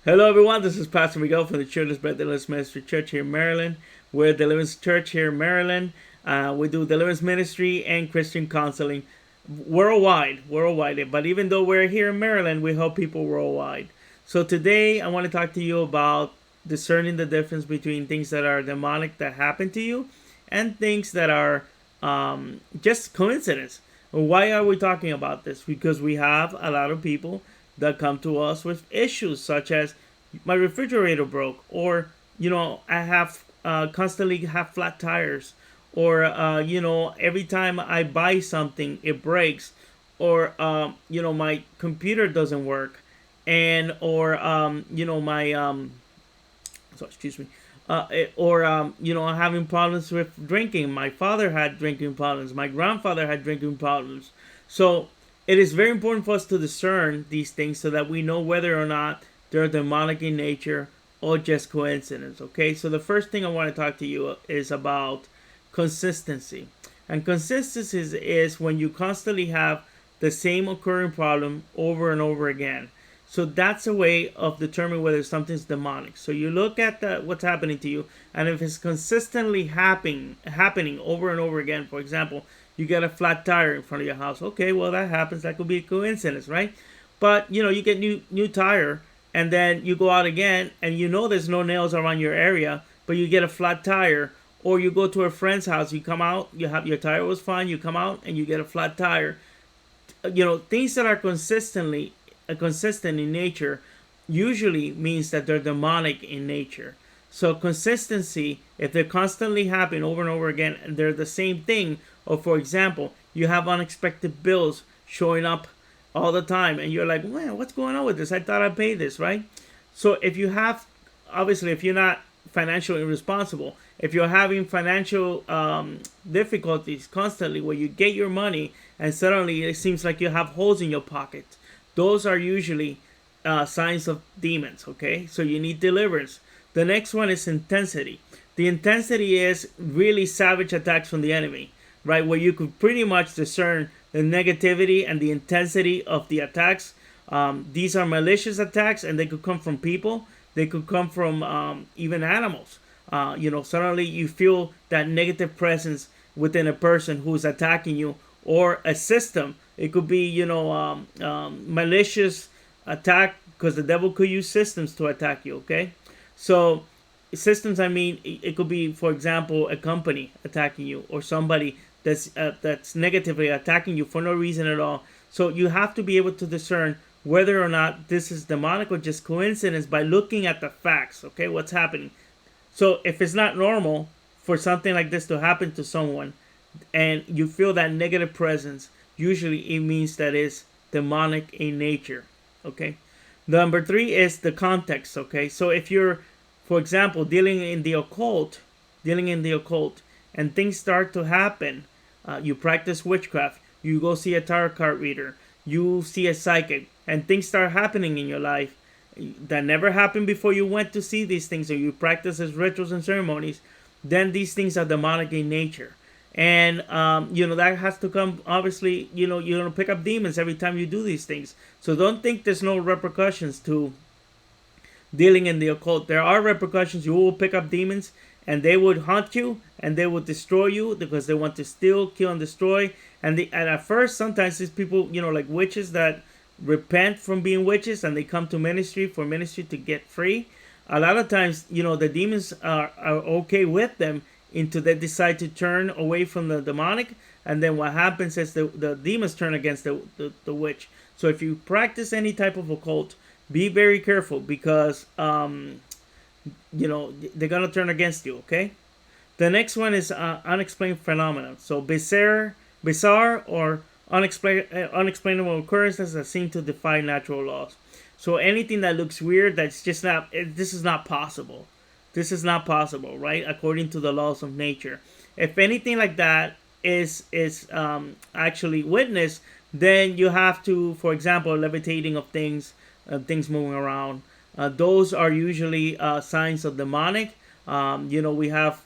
Hello, everyone. This is Pastor Miguel from the Children's Bread Deliverance Ministry Church here in Maryland. We're a Deliverance Church here in Maryland. We do Deliverance Ministry and Christian counseling worldwide. But even though we're here in Maryland, we help people worldwide. So today, I want to talk to you about discerning the difference between things that are demonic that happen to you and things that are just coincidence. Why are we talking about this? Because we have a lot of people that come to us with issues such as my refrigerator broke, or I have constantly have flat tires, or every time I buy something it breaks, or my computer doesn't work, and or my so excuse me, or having problems with drinking. My father had drinking problems. My grandfather had drinking problems. So it is very important for us to discern these things so that we know whether or not they're demonic in nature or just coincidence. Okay, so the first thing I want to talk to you is about consistency. And consistency is when you constantly have the same occurring problem over and over again. So that's a way of determining whether something's demonic. So you look at what's happening to you, and if it's consistently happening over and over again. For example, you get a flat tire in front of your house. Okay, well, that happens. That could be a coincidence, right? But you get new tire, and then you go out again, and there's no nails around your area, but you get a flat tire. Or you go to a friend's house, you come out, you have your tire was fine, you come out and you get a flat tire. Things that are consistent in nature usually means that they're demonic in nature. So consistency, if they're constantly happening over and over again and they're the same thing, or for example, you have unexpected bills showing up all the time and you're like, man, what's going on with this? I thought I paid this, right? So if you have, obviously, if you're not financially irresponsible, if you're having financial difficulties constantly where you get your money and suddenly it seems like you have holes in your pocket, those are usually signs of demons. Okay, so you need deliverance. The next one is intensity. The intensity is really savage attacks from the enemy, right? Where you could pretty much discern the negativity and the intensity of the attacks. These are malicious attacks, and they could come from people. They could come from even animals. Suddenly you feel that negative presence within a person who's attacking you, or a system. It could be, malicious attack, because the devil could use systems to attack you. Okay, so systems. I mean, it could be, for example, a company attacking you, or somebody that's negatively attacking you for no reason at all. So you have to be able to discern whether or not this is demonic or just coincidence by looking at the facts. Okay, what's happening? So if it's not normal for something like this to happen to someone, and you feel that negative presence, usually it means that it's demonic in nature. Okay. Number 3 is the context. Okay. So if you're, for example, dealing in the occult, and things start to happen, you practice witchcraft, you go see a tarot card reader, you see a psychic, and things start happening in your life that never happened before you went to see these things, or you practice as rituals and ceremonies, then these things are demonic in nature. And that has to come, obviously. You're going to pick up demons every time you do these things. So don't think there's no repercussions to dealing in the occult. There are repercussions. You will pick up demons, and they would haunt you, and they would destroy you, because they want to steal, kill, and destroy. And at first, sometimes these people, like witches that repent from being witches, and they come to ministry to get free. A lot of times, the demons are okay with them until they decide to turn away from the demonic, and then what happens is the demons turn against the witch. So if you practice any type of occult, be very careful, because they're gonna turn against you. Okay. The next one is unexplained phenomena. So bizarre or unexplainable occurrences that seem to defy natural laws. So anything that looks weird, that's just not. This is not possible. This is not possible, right? According to the laws of nature. If anything like that is actually witnessed, then you have to, for example, levitating of things, things moving around. Those are usually signs of demonic. We have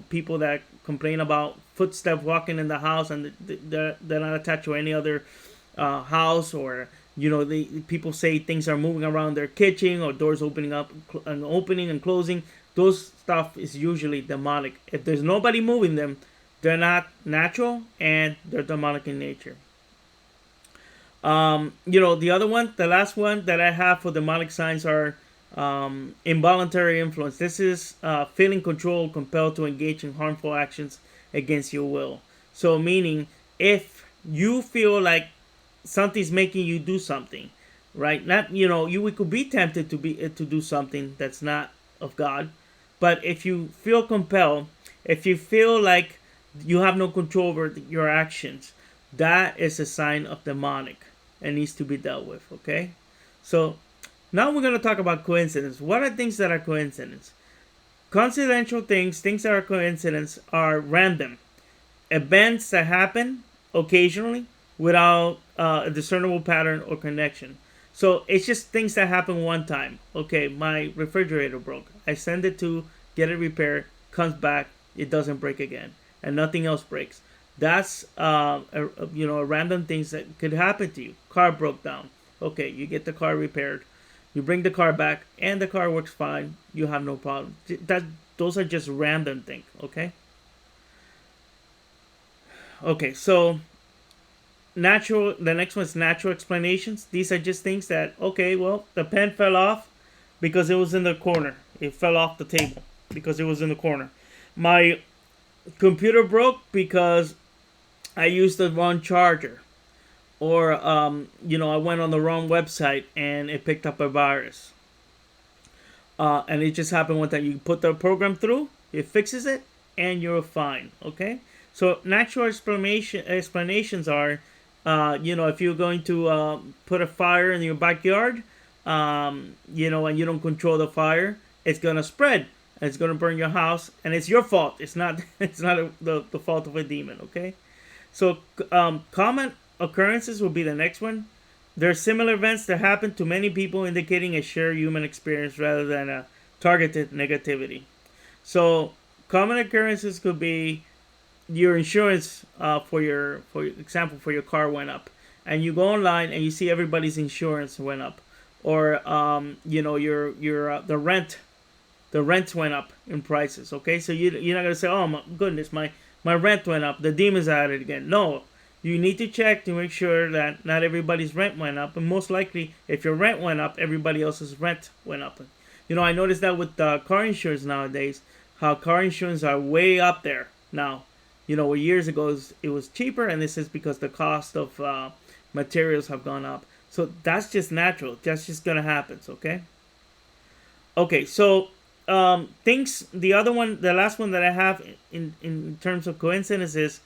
people that complain about footsteps walking in the house, and they're not attached to any other house, or People say things are moving around their kitchen, or doors opening and closing. Those stuff is usually demonic. If there's nobody moving them, they're not natural and they're demonic in nature. The other one, the last one that I have for demonic signs are involuntary influence. This is feeling controlled, compelled to engage in harmful actions against your will. So meaning, if you feel like something's making you do something, right? Not we could be tempted to do something that's not of God, but if you feel compelled, if you feel like you have no control over your actions, that is a sign of demonic and needs to be dealt with. Okay, so now we're going to talk about coincidence. What are things that are coincidence? Coincidental things that are coincidence, are random events that happen occasionally without a discernible pattern or connection. So it's just things that happen one time. Okay, my refrigerator broke. I send it to get it repaired, comes back, it doesn't break again, and nothing else breaks. That's a random things that could happen to you. Car broke down. Okay, you get the car repaired. You bring the car back, and the car works fine. You have no problem. Those are just random things. Okay. Okay, so natural. The next one is natural explanations. These are just things that, okay, well, the pen fell off because it was in the corner. It fell off the table because it was in the corner. My computer broke because I used the wrong charger. Or, I went on the wrong website and it picked up a virus. And it just happened one time. You put the program through, it fixes it, and you're fine. Okay? So, natural explanations are, if you're going to put a fire in your backyard, and you don't control the fire, it's going to spread. And it's going to burn your house, and it's your fault. It's not the fault of a demon. Okay? So, common occurrences will be the next one. There are similar events that happen to many people, indicating a shared human experience rather than a targeted negativity. So, common occurrences could be your insurance for example, for your car went up, and you go online and you see everybody's insurance went up, or the rent went up in prices. Okay, so you're not gonna say, oh my goodness, my rent went up, the demon's at it again. No. You need to check to make sure that not everybody's rent went up. And most likely, if your rent went up, everybody else's rent went up. I noticed that with car insurance nowadays, how car insurance are way up there now. Where years ago it was cheaper, and this is because the cost of materials have gone up. So that's just natural. That's just going to happen, okay? Okay, so the last one that I have in terms of coincidence is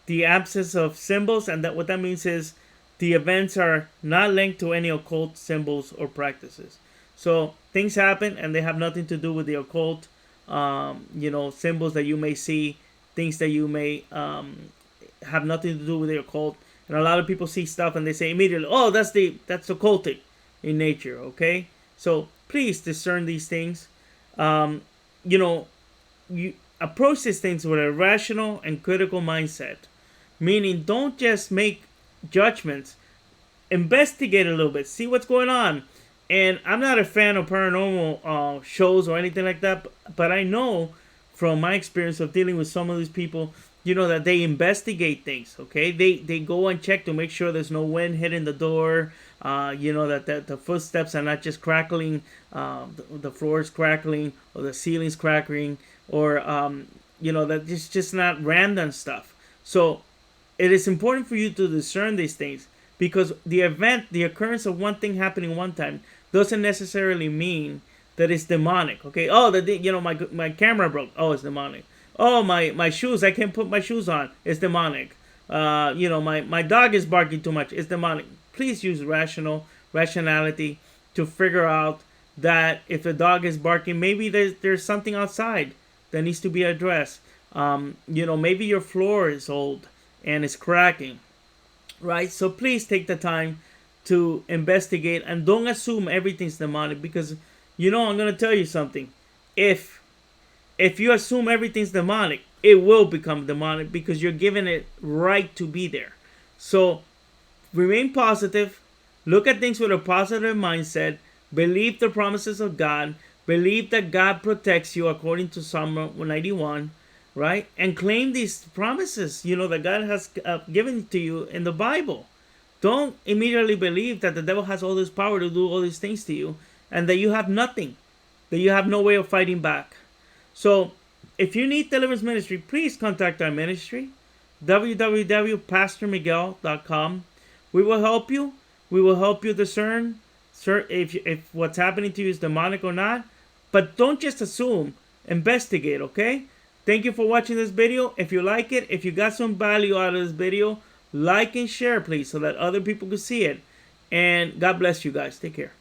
the absence of symbols, and what that means is the events are not linked to any occult symbols or practices. So things happen and they have nothing to do with the occult. Symbols that you may see, things that you may have nothing to do with the occult. And a lot of people see stuff and they say immediately, "Oh, that's occultic in nature." Okay, so please discern these things. You approach these things with a rational and critical mindset. Meaning, don't just make judgments. Investigate a little bit. See what's going on. And I'm not a fan of paranormal shows or anything like that. But I know from my experience of dealing with some of these people, that they investigate things. Okay, they go and check to make sure there's no wind hitting the door. That the footsteps are not just crackling, the floor is crackling, or the ceiling's crackling, or that it's just not random stuff. So it is important for you to discern these things, because the occurrence of one thing happening one time doesn't necessarily mean that it's demonic. Okay, my camera broke. Oh, it's demonic. Oh, my shoes, I can't put my shoes on. It's demonic. My dog is barking too much. It's demonic. Please use rationality to figure out that if the dog is barking, maybe there's something outside that needs to be addressed. Maybe your floor is old and it's cracking, right? So please take the time to investigate and don't assume everything's demonic, because I'm going to tell you something. If you assume everything's demonic, it will become demonic, because you're giving it right to be there. So remain positive, Look at things with a positive mindset. Believe the promises of God. Believe that God protects you according to Psalm 191, right? And claim these promises, that God has given to you in the Bible. Don't immediately believe that the devil has all this power to do all these things to you and that you have nothing, that you have no way of fighting back. So if you need deliverance ministry, please contact our ministry, www.pastormiguel.com. We will help you. We will help you discern if what's happening to you is demonic or not. But don't just assume. Investigate, okay? Thank you for watching this video. If you like it, if you got some value out of this video, like and share, please, so that other people can see it. And God bless you guys. Take care.